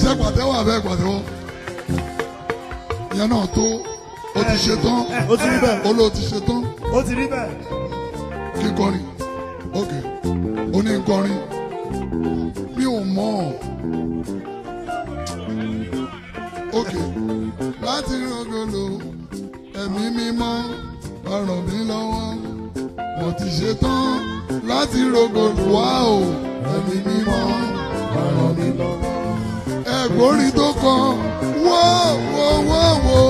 ṣé pàtẹ́wọ́ àbẹ́ pàtẹ́wọ́ ìyẹn náà tó o ti ṣe tán ó ti rí bẹ́ẹ̀ o ló ti ṣe tán ó ti rí bẹ́ẹ̀ kíkọrin ok oní nkọrin mi ò mọ̀ ok láti rògbòlò ẹ̀mí mímọ́ ràn mí lọ́wọ́ mo ti ṣe tán láti rògbòlò wá o ẹ̀mí mímọ́ ràn mí lọ́wọ́ ẹ̀gbórin tó kàn wọ́wọ́wọ́wọ́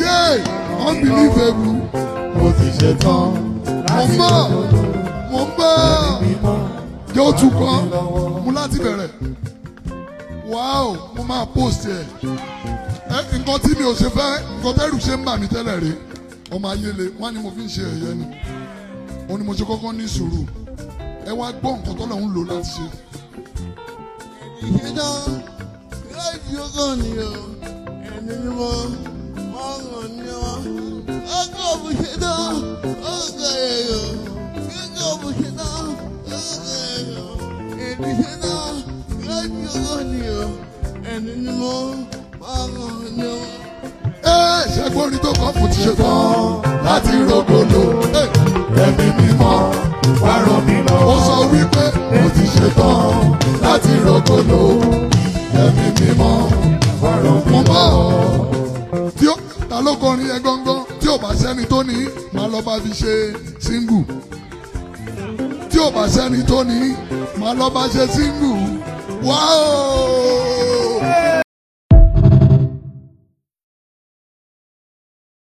yé unbelievable mo ti ṣe tán mo ń bá yóò tún kọ́ mú láti bẹ̀rẹ̀ wáò mo máa post ẹ̀ nǹkan tí mi ò ṣe fẹ́ nǹkan tẹ́rù ṣe ń bà mí tẹ́lẹ̀ rí ọmọ ayéle wọ́n ní mo fi ń ṣe ẹ̀yẹ ni ó ní mo ṣe kọ́kọ́ ní sùúrù ẹ wá gbọ́ nǹkan tó lọ́hún lò láti ṣe. ìṣẹ́jọ́ láìsí ọgọ́ ni o ẹni ni mo ọ̀rọ̀ ni o ọgọ́ òbúṣẹ́dọ́ ọgọ́ ẹ̀rọ ọgọ́ òbúṣẹ́dọ́ ọgọ́ ẹ̀rọ ẹni ṣẹ́dọ́ láìsí ọgọ́ ni o ẹni ni mo ọ̀rọ̀ ni o. ṣẹ́gbọ́n orin tó kọ́ fún ti ṣe tán láti rògbòlò ẹ̀mí mímọ́ wá ràn mí lọ́wọ́. ó sọ wípé mo ti ṣe tán láti rògbòlò ẹ̀mí mímọ́ wá ràn mí lọ́wọ́. tí ó ta ló kọrin yẹn gángan tí ò bá sẹ́ni tó ní máa lọ bá fi ṣe single tí ò bá sẹ́ni tó ní máa lọ bá ṣe single wáò.